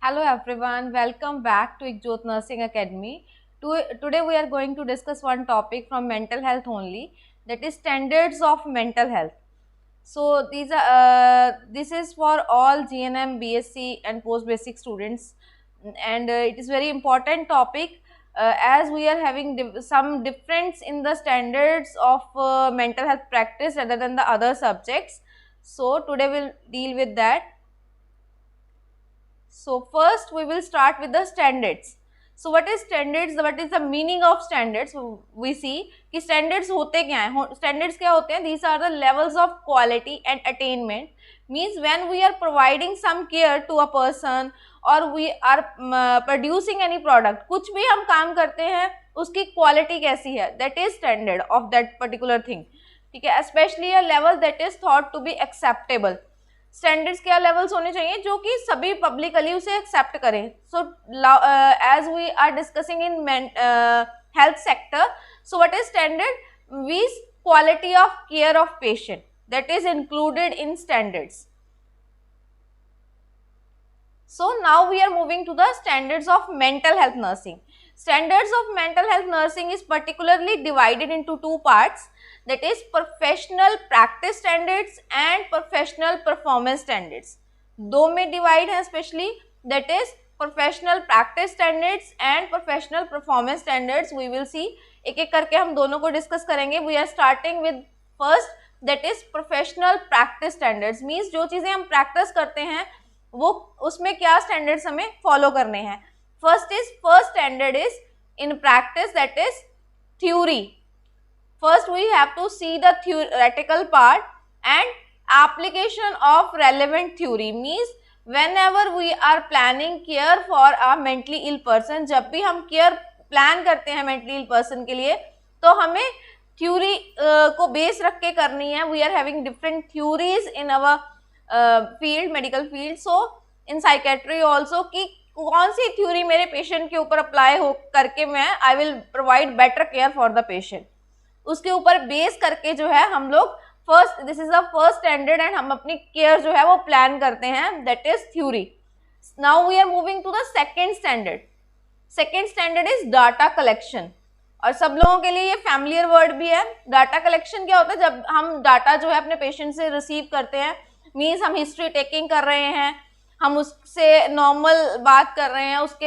Hello everyone, welcome back to Ikjot Nursing Academy. Today we are going to discuss one topic from mental health only, that is standards of mental health. So this is for all GNM, BSc and post basic students, and it is very important topic as we are having some difference in the standards of mental health practice rather than the other subjects. So today we'll deal with that. So first we will start with the standards. So what is standards? What is the meaning of standards? We see कि standards होते क्या हैं? Standards क्या होते हैं? These are the levels of quality and attainment. Means when we are providing some care to a person or we are producing any product, कुछ भी हम काम करते हैं उसकी quality कैसी है? That is standard of that particular thing. ठीक है, especially a level that is thought to be acceptable. Standards क्या लेवल्स होने चाहिए जो कि सभी पब्लिकली उसे एक्सेप्ट करें. So as we are discussing in health sector, so what is standard? These quality of care of patient, that is included in standards. So now we are moving to the standards of mental health nursing. Standards of mental health nursing is particularly divided into two parts, that is professional practice standards and professional performance standards. दो में divide है specially, that is professional practice standards and professional performance standards. We will see एक एक करके हम दोनों को discuss करेंगे. We are starting with first, that is professional practice standards. means जो चीज़ें हम practice करते हैं वो उसमें क्या स्टैंडर्ड्स हमें फॉलो करने हैं. First standard is in practice, that is theory. First we have to see the theoretical part and application of relevant theory. Means whenever we are planning care for a mentally ill person, जब भी हम care plan करते हैं mentally ill person के लिए तो हमें theory को बेस रख के करनी है. We are having different theories in our field, medical field. So in psychiatry also कि कौन सी थ्योरी मेरे पेशेंट के ऊपर अप्लाई हो करके मैं I will provide better care for the patient, उसके ऊपर बेस करके जो है हम लोग first, this is the first standard and हम अपनी केयर जो है वो प्लान करते हैं, that is theory. Now we are moving to the second standard. Second standard is data collection, और सब लोगों के लिए ये फैमिलियर वर्ड भी है. डाटा कलेक्शन क्या होता है? जब हम डाटा जो है अपने पेशेंट से रिसीव करते हैं, मीन्स हम हिस्ट्री टेकिंग कर रहे हैं, हम उससे नॉर्मल बात कर रहे हैं, उसके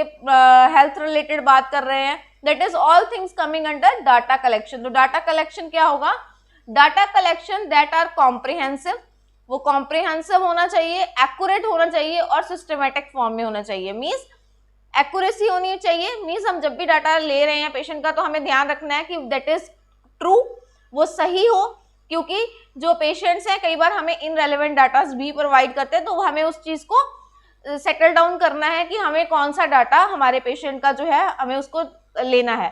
हेल्थ रिलेटेड बात कर रहे हैं, that is all things coming under data collection. तो डाटा कलेक्शन क्या होगा? Data collection that are comprehensive, वो कॉम्प्रिहेंसिव होना चाहिए, एक्यूरेट होना चाहिए और सिस्टमेटिक फॉर्म में होना चाहिए. मीन्स एक्यूरेसी होनी चाहिए. मीन्स हम जब भी डाटा ले रहे हैं पेशेंट का तो हमें ध्यान रखना है कि दैट इज ट्रू, वो सही हो, क्योंकि जो पेशेंट्स हैं कई बार हमें इनरेलेवेंट डाटा भी प्रोवाइड करते हैं, तो हमें उस चीज़ को सेटल डाउन करना है कि हमें कौन सा डाटा हमारे पेशेंट का जो है हमें उसको लेना है.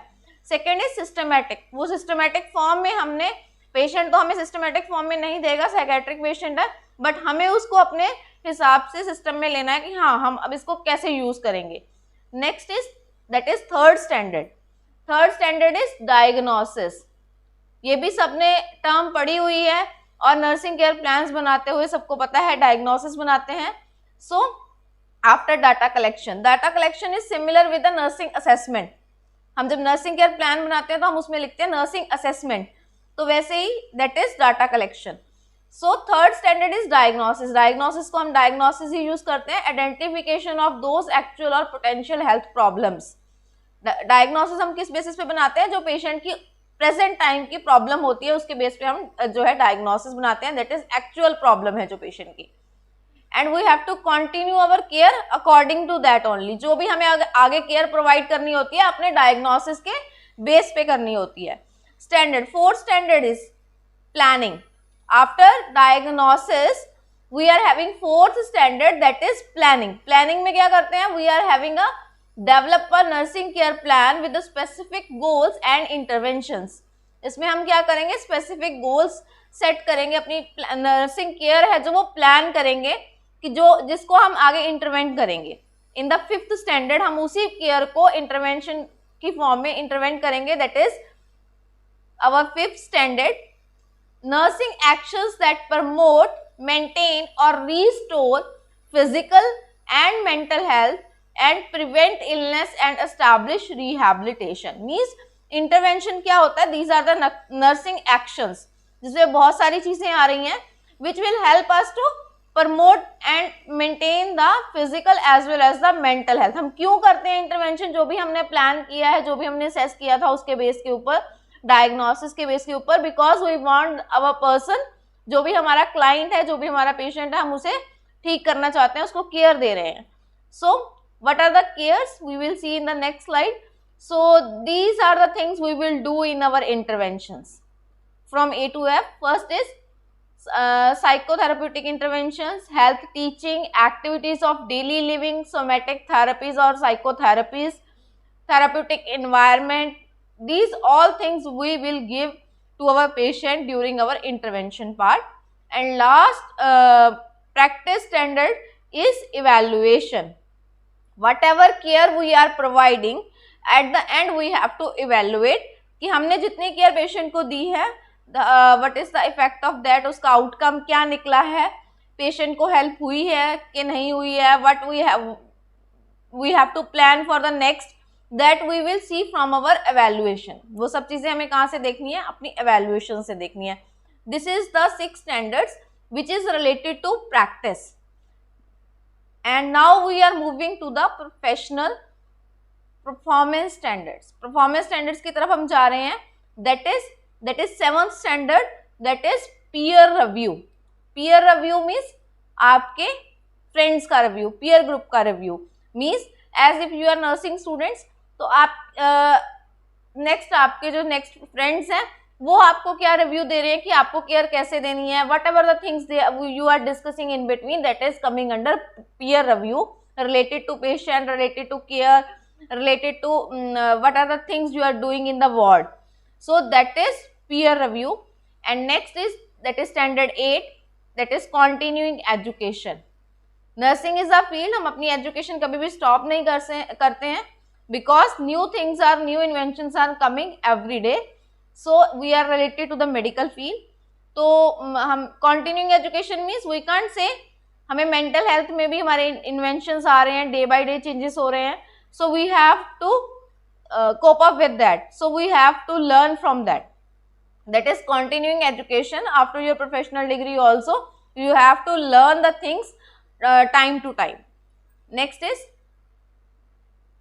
सेकेंड इज सिस्टमेटिक, वो सिस्टमेटिक फॉर्म में हमने, पेशेंट तो हमें सिस्टमेटिक फॉर्म में नहीं देगा, साइकेट्रिक पेशेंट है, बट हमें उसको अपने हिसाब से सिस्टम में लेना है कि हाँ हम अब इसको कैसे यूज करेंगे. Next is that is third standard. Third standard is diagnosis. ये भी सबने टर्म पढ़ी हुई है और नर्सिंग केयर प्लान्स बनाते हुए सबको पता है डायग्नोसिस बनाते हैं. So after data collection is similar with the nursing assessment. हम जब नर्सिंग केयर प्लान बनाते हैं तो हम उसमें लिखते हैं नर्सिंग असेसमेंट, तो वैसे ही that is data collection. So third standard is diagnosis. Diagnosis को हम डायग्नोसिस ही यूज करते हैं, आइडेंटिफिकेशन ऑफ दोज एक्चुअल और पोटेंशियल हेल्थ प्रॉब्लम्स. डायग्नोसिस हम किस बेसिस पे बनाते हैं? जो पेशेंट की प्रेजेंट टाइम की प्रॉब्लम होती है उसके बेस पे हम जो है डायग्नोसिस बनाते हैं, दैट इज एक्चुअल प्रॉब्लम है जो पेशेंट की, and we have to continue our care according to that only. जो भी हमें आगे केयर प्रोवाइड करनी होती है अपने डायग्नोसिस के बेस पे करनी होती है. Standard, fourth standard is planning. After diagnosis we are having fourth standard, that is planning. Planning में क्या करते हैं? We are having a develop a nursing care plan with specific goals and interventions. इसमें हम क्या करेंगे? स्पेसिफिक गोल्स सेट करेंगे, अपनी नर्सिंग केयर है जो वो प्लान करेंगे कि जो जिसको हम आगे इंटरवेंट करेंगे. इन द फिफ्थ स्टैंडर्ड हम उसी केयर को इंटरवेंशन की फॉर्म में इंटरवेंट करेंगे, that is our fifth standard. Nursing actions that promote, maintain और restore physical and mental health and prevent illness and establish rehabilitation. Means intervention क्या होता है? These are the nursing actions, जिसमें बहुत सारी चीजें आ रही हैं which will help us to promote and maintain the physical as well as the mental health. हम क्यों करते हैं इंटरवेंशन? जो भी हमने प्लान किया है, जो भी हमने सेस किया था उसके बेस के ऊपर, डायग्नोसिस के बेस के ऊपर, because we want our person, जो भी हमारा क्लाइंट है, जो भी हमारा पेशेंट है, हम उसे ठीक करना चाहते हैं, उसको केयर दे रहे हैं. सो what are the cares? We will see in the next slide. So these are the things we will do in our interventions from A to F. First is psychotherapeutic interventions, health teaching, activities of daily living, somatic therapies or psychotherapies, therapeutic environment. These all things we will give to our patient during our intervention part. And last practice standard is evaluation. Whatever care we are providing, at the end we have to evaluate कि हमने जितनी care patient को दी है, what is the effect of that, उसका outcome क्या निकला है, patient को हेल्प हुई है कि नहीं हुई है, what we have to plan for the next, that we will see from our evaluation. वो सब चीजें हमें कहाँ से देखनी है? अपनी evaluation से देखनी है. This is the 6 standards which is related to practice. And now we are moving to the professional performance standards. Performance standards की तरफ हम जा रहे हैं. That is 7th standard, that is peer review. Peer review means आपके friends का review, peer group का review. Means as if you are nursing students, तो आप next आपके जो next friends हैं वो आपको क्या रिव्यू दे रहे हैं कि आपको केयर कैसे देनी है. Whatever the things you are discussing in between, that is coming under peer review, related to patient, related to care, related to what are the things you are doing in the ward. So that is peer review. And next is, that is standard 8, that is continuing education. Nursing is a field, हम अपनी education कभी भी stop नहीं करते हैं, because new things are, new inventions are coming every day. So we are related to the medical field. तो हम continuing education means we can't say हमें mental health में भी हमारे inventions आ रहे हैं, day by day changes हो रहे हैं. So we have to cope up with that. So we have to learn from that. That is continuing education. After your professional degree also, you have to learn the things time to time. Next is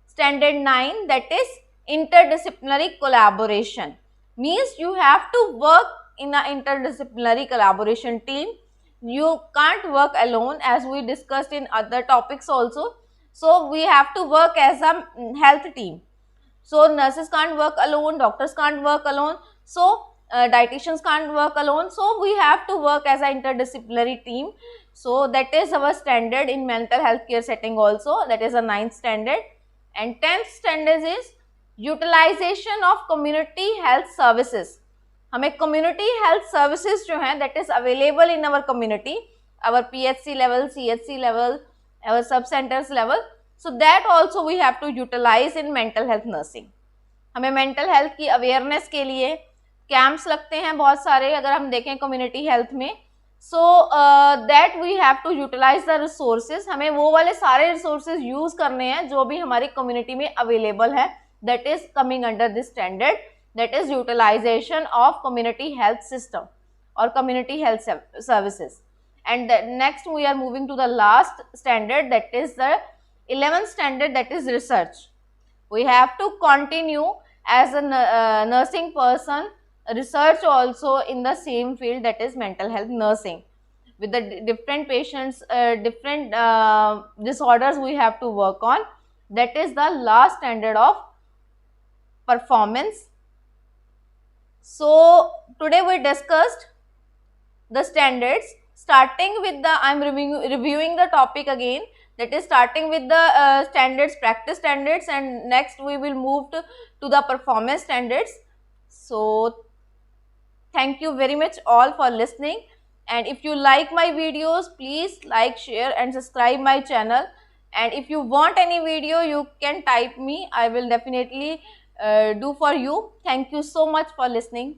standard 9, that is interdisciplinary collaboration. Means you have to work in an interdisciplinary collaboration team. You can't work alone, as we discussed in other topics also. So we have to work as a health team. So nurses can't work alone, doctors can't work alone, so dietitians can't work alone. So we have to work as an interdisciplinary team. So that is our standard in mental health care setting also. That is a 9th standard. And 10th standard is utilization of community health services. हमें community health services जो हैं, that is available in our community, our PHC level, CHC level, our sub centers level. So that also we have to utilize in mental health nursing. हमें mental health की awareness के लिए camps लगते हैं बहुत सारे, अगर हम देखें community health में. So that we have to utilize the resources. हमें वो वाले सारे resources use करने हैं जो भी हमारी community में available है. That is coming under this standard, that is utilization of community health system or community health services. And next we are moving to the last standard, that is the 11th standard, that is research. We have to continue as a nursing person research also in the same field, that is mental health nursing. With the different patients, different disorders we have to work on. That is the last standard of performance. So today we discussed the standards, starting with the, I am reviewing the topic again, that is starting with the standards, practice standards, and next we will move to the performance standards. So thank you very much all for listening, and if you like my videos, please like, share and subscribe my channel. And if you want any video, you can type me, I will definitely do for you. Thank you so much for listening.